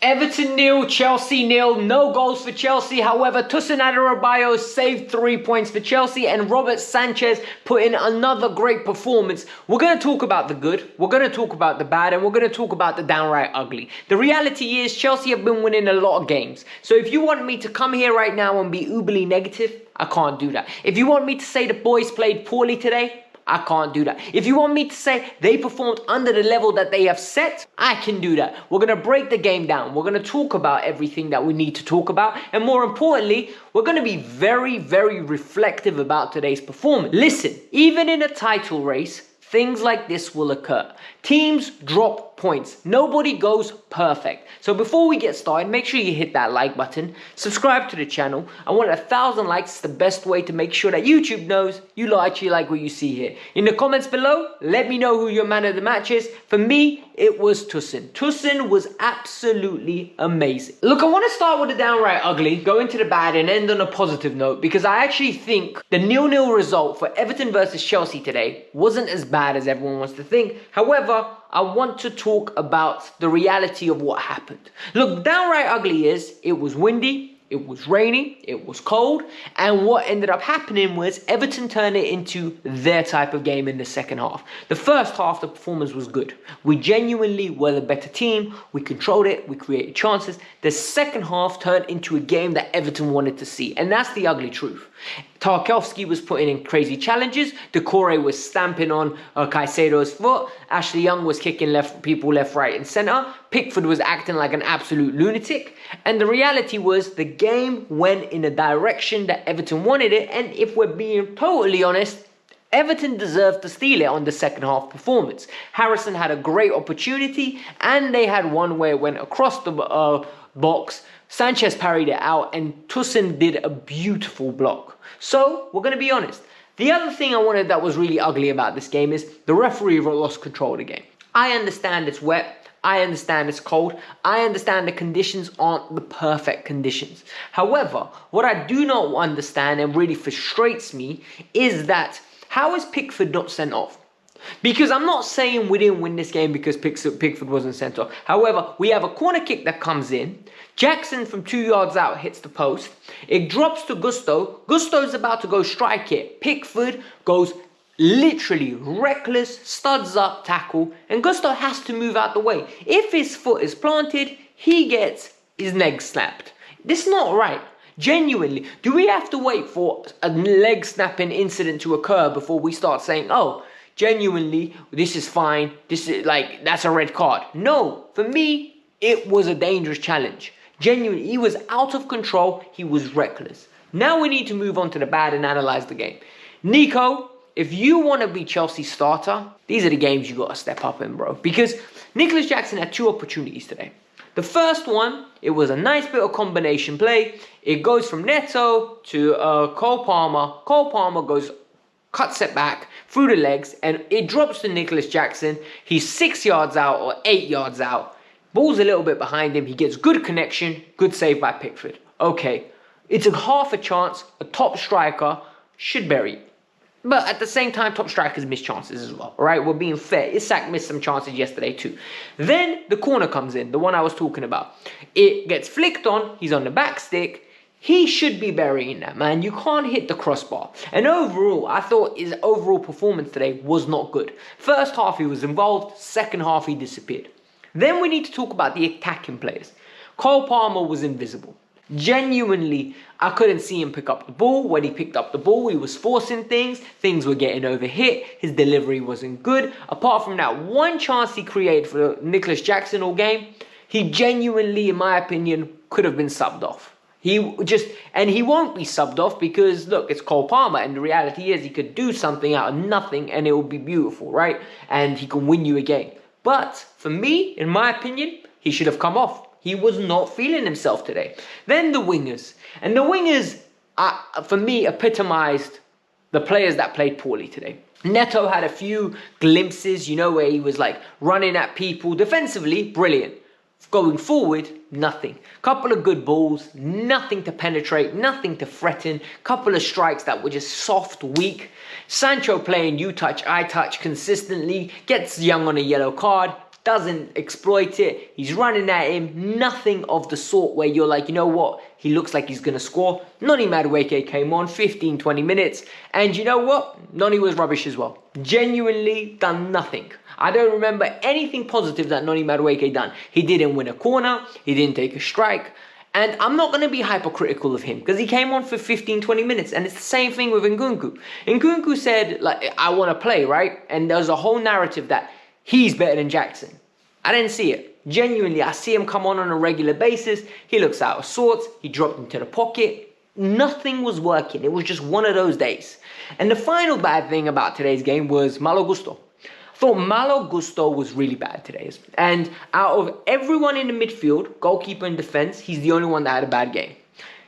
Everton nil, Chelsea nil, no goals for Chelsea. However, Tosin Adarabioyo saved 3 points for Chelsea and Robert Sanchez put in another great performance. We're going to talk about the good, we're going to talk about the bad, and we're going to talk about the downright ugly. The reality is Chelsea have been winning a lot of games. So if you want me to come here right now and be uberly negative, I can't do that. If you want me to say the boys played poorly today, I can't do that. If you want me to say they performed under the level that they have set, I can do that. We're going to break the game down. We're going to talk about everything that we need to talk about. And more importantly, we're going to be very, very reflective about today's performance. Listen, even in a title race, things like this will occur. Teams drop points. Nobody goes perfect. So before we get started, make sure you hit that like button. Subscribe to the channel. I want 1,000 likes. It's the best way to make sure that YouTube knows you actually like what you see here. In the comments below, let me know who your man of the match is. For me, it was Tosin. Tosin was absolutely amazing. Look, I want to start with the downright ugly, go into the bad and end on a positive note because I actually think the 0-0 result for Everton versus Chelsea today wasn't as bad as everyone wants to think. However, I want to talk about the reality of what happened. Look, downright ugly is it was windy, it was rainy, it was cold, and what ended up happening was Everton turned it into their type of game in the second half. The first half, the performance was good. We genuinely were the better team, we controlled it, we created chances. The second half turned into a game that Everton wanted to see, and that's the ugly truth. Tarkowski was putting in crazy challenges. Decore was stamping on Caicedo's foot. Ashley Young was kicking people left, right, and centre. Pickford was acting like an absolute lunatic. And the reality was the game went in a direction that Everton wanted it. And if we're being totally honest, Everton deserved to steal it on the second half performance. Harrison had a great opportunity, and they had one where it went across the box. Sanchez parried it out, and Tosin did a beautiful block. So, we're going to be honest. The other thing I wanted that was really ugly about this game is the referee lost control of the game. I understand it's wet. I understand it's cold. I understand the conditions aren't the perfect conditions. However, what I do not understand and really frustrates me is that how is Pickford not sent off? Because I'm not saying we didn't win this game because Pickford wasn't sent off. However, we have a corner kick that comes in. Jackson from 2 yards out hits the post. It drops to Gusto. Gusto's about to go strike it. Pickford goes literally reckless, studs up tackle, and Gusto has to move out the way. If his foot is planted, he gets his leg slapped. This is not right. Genuinely, do we have to wait for a leg snapping incident to occur before we start saying, oh, genuinely, this is fine, this is like, that's a red card? No, for me, it was a dangerous challenge. Genuinely, he was out of control, he was reckless. Now we need to move on to the bad and analyze the game. Nico, if you want to be Chelsea's starter, these are the games you got to step up in, bro. Because Nicholas Jackson had 2 opportunities today. The first one, it was a nice bit of combination play. It goes from Neto to Cole Palmer. Cole Palmer cuts it back through the legs, and it drops to Nicholas Jackson. He's 6 yards out or 8 yards out. Ball's a little bit behind him. He gets good connection. Good save by Pickford. Okay, it's a half a chance. A top striker should bury it. But at the same time, top strikers miss chances as well, right? We're being fair. Isak missed some chances yesterday too. Then the corner comes in, the one I was talking about. It gets flicked on. He's on the back stick. He should be burying that, man. You can't hit the crossbar. And overall, I thought his overall performance today was not good. First half, he was involved. Second half, he disappeared. Then we need to talk about the attacking players. Cole Palmer was invisible. Genuinely, I couldn't see him pick up the ball. When he picked up the ball, he was forcing things. Things were getting overhit. His delivery wasn't good. Apart from that one chance he created for Nicholas Jackson all game, he genuinely, in my opinion, could have been subbed off. He won't be subbed off because, look, it's Cole Palmer, and the reality is he could do something out of nothing and it will be beautiful, right? And he can win you a game. But for me, in my opinion, he should have come off. He was not feeling himself today. Then the wingers. And the wingers, for me, epitomized the players that played poorly today. Neto had a few glimpses, you know, where he was like running at people. Defensively, brilliant. Going forward, nothing. Couple of good balls, nothing to penetrate, nothing to threaten. Couple of strikes that were just soft, weak. Sancho playing you touch, I touch consistently. Gets Young on a yellow card. doesn't exploit it. He's running at him. Nothing of the sort where you're like, you know what? He looks like he's going to score. Noni Madueke came on 15, 20 minutes. And you know what? Noni was rubbish as well. Genuinely done nothing. I don't remember anything positive that Noni Madueke done. He didn't win a corner. He didn't take a strike. And I'm not going to be hypercritical of him because he came on for 15, 20 minutes. And it's the same thing with Nkunku. Nkunku said, like, I want to play, right? And there's a whole narrative that he's better than Jackson. I didn't see it. Genuinely, I see him come on a regular basis. He looks out of sorts. He dropped into the pocket. Nothing was working. It was just one of those days. And the final bad thing about today's game was Malo Gusto. I thought Malo Gusto was really bad today. And out of everyone in the midfield, goalkeeper and defense, he's the only one that had a bad game.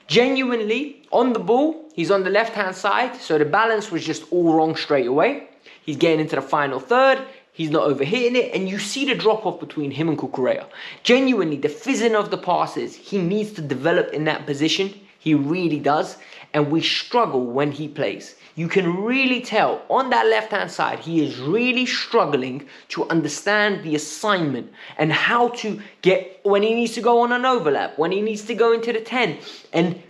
Genuinely, on the ball, he's on the left-hand side, so the balance was just all wrong straight away. He's getting into the final third. He's not overhitting it, and you see the drop-off between him and Cucurella. Genuinely, the fizzing of the passes, he needs to develop in that position. He really does, and we struggle when he plays. You can really tell on that left-hand side, he is really struggling to understand the assignment and how to get, when he needs to go on an overlap, when he needs to go into the 10. And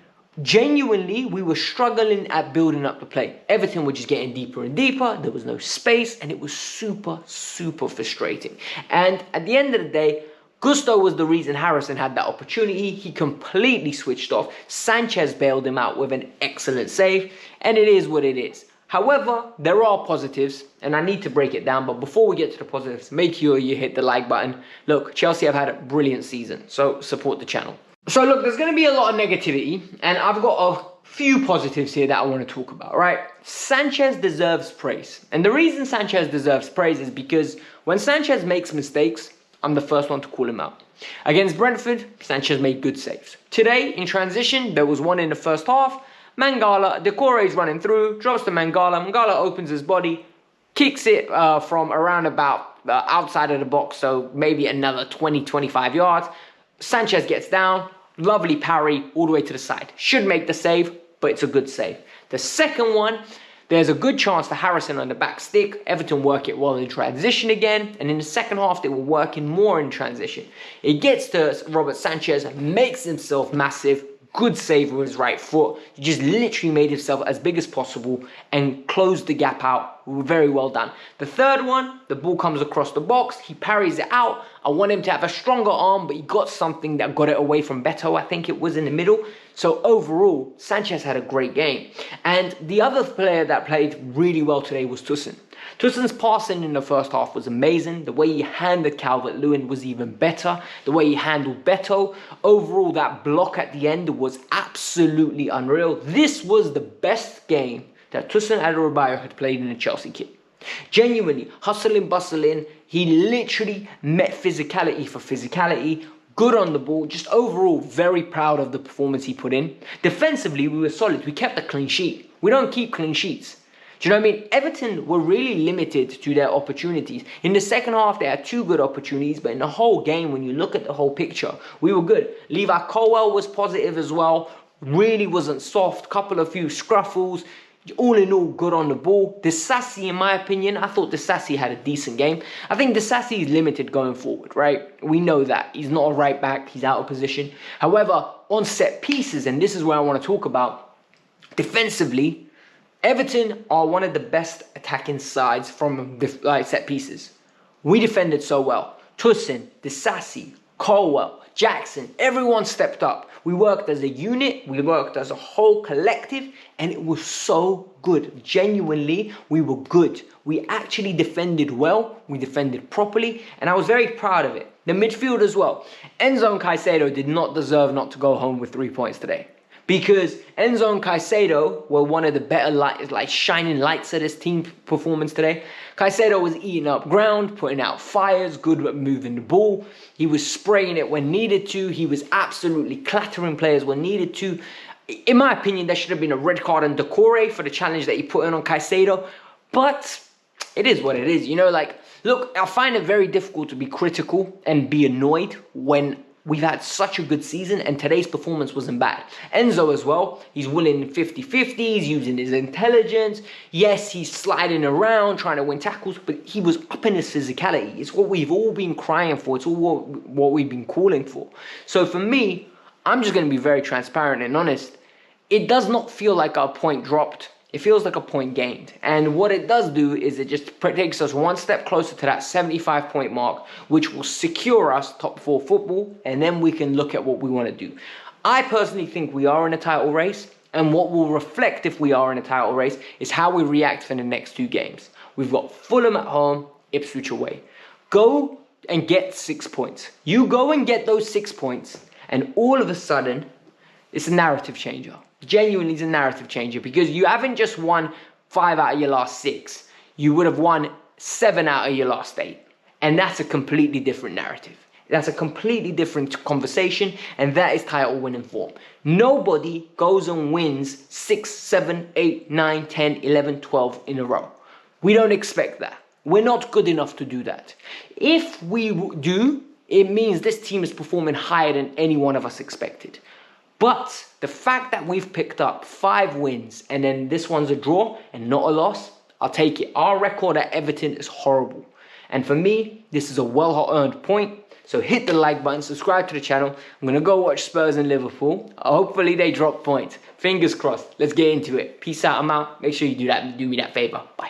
genuinely, we were struggling at building up the play. Everton were just getting deeper and deeper. There was no space, and it was super, super frustrating. And at the end of the day, Gusto was the reason Harrison had that opportunity. He completely switched off. Sanchez bailed him out with an excellent save, and it is what it is. However, there are positives, and I need to break it down. But before we get to the positives, make sure you hit the like button. Look, Chelsea have had a brilliant season, so support the channel. So look, there's going to be a lot of negativity, and I've got a few positives here that I want to talk about, right? Sanchez deserves praise. And the reason Sanchez deserves praise is because when Sanchez makes mistakes, I'm the first one to call him out. Against Brentford, Sanchez made good saves. Today, in transition, there was one in the first half. Mangala, Decore's running through, drops to Mangala. Mangala opens his body, kicks it from around about outside of the box, so maybe another 20, 25 yards. Sanchez gets down, lovely parry all the way to the side. Should make the save, but it's a good save. The second one, there's a good chance for Harrison on the back stick. Everton work it well in transition again. And in the second half, they were working more in transition. It gets to Robert Sanchez, makes himself massive. Good save with his right foot. He just literally made himself as big as possible and closed the gap out. Very well done. The third one, the ball comes across the box. He parries it out. I want him to have a stronger arm, but he got something that got it away from Beto. I think it was in the middle. So overall, Sanchez had a great game. And the other player that played really well today was Toussaint. Toussaint's passing in the first half was amazing. The way he handled Calvert-Lewin was even better. The way he handled Beto. Overall, that block at the end was absolutely unreal. This was the best game that Toussaint Adarabioyo had played in a Chelsea kit. Genuinely, hustling, bustling. He literally met physicality for physicality. Good on the ball. Just overall, very proud of the performance he put in. Defensively, we were solid. We kept a clean sheet. We don't keep clean sheets. Do you know what I mean? Everton were really limited to their opportunities. In the second half, they had two good opportunities, but in the whole game, when you look at the whole picture, we were good. Levi Colwill was positive as well. Really wasn't soft. Couple of few scruffles. All in all, good on the ball. Disasi, in my opinion, I thought Disasi had a decent game. I think Disasi is limited going forward, right? We know that. He's not a right back. He's out of position. However, on set pieces, and this is where I want to talk about, defensively, Everton are one of the best attacking sides from set pieces. We defended so well. Toussaint, Disasi, Colwill, Jackson, everyone stepped up. We worked as a unit, we worked as a whole collective, and it was so good. Genuinely, we were good. We actually defended well, we defended properly, and I was very proud of it. The midfield as well. Enzo and Caicedo did not deserve not to go home with 3 points today. Because Enzo and Caicedo were one of the better shining lights of this team performance today. Caicedo was eating up ground, putting out fires, good at moving the ball. He was spraying it when needed to. He was absolutely clattering players when needed to. In my opinion, there should have been a red card on Decore for the challenge that he put in on Caicedo. But it is what it is. You know, look, I find it very difficult to be critical and be annoyed when we've had such a good season, and today's performance wasn't bad. Enzo as well, he's winning 50-50s, using his intelligence. Yes, he's sliding around, trying to win tackles, but he was up in his physicality. It's what we've all been crying for. It's all what we've been calling for. So for me, I'm just going to be very transparent and honest. It does not feel like our point dropped. It feels like a point gained. And what it does do is it just takes us one step closer to that 75-point mark, which will secure us top 4 football, and then we can look at what we want to do. I personally think we are in a title race, and what will reflect if we are in a title race is how we react for the next 2 games. We've got Fulham at home, Ipswich away. Go and get 6 points. You go and get those 6 points, and all of a sudden, it's a narrative changer. Genuinely is a narrative changer, because you haven't just won 5 out of your last 6. You would have won 7 out of your last 8. And that's a completely different narrative. That's a completely different conversation, and that is title winning form. Nobody goes and wins 6, 7, 8, 9, 10, 11, 12 in a row. We don't expect that. We're not good enough to do that. If we do, it means this team is performing higher than any one of us expected. But the fact that we've picked up 5 wins and then this one's a draw and not a loss, I'll take it. Our record at Everton is horrible. And for me, this is a well-earned point. So hit the like button, subscribe to the channel. I'm going to go watch Spurs and Liverpool. Hopefully they drop points. Fingers crossed. Let's get into it. Peace out. I'm out. Make sure you do me that favor. Bye.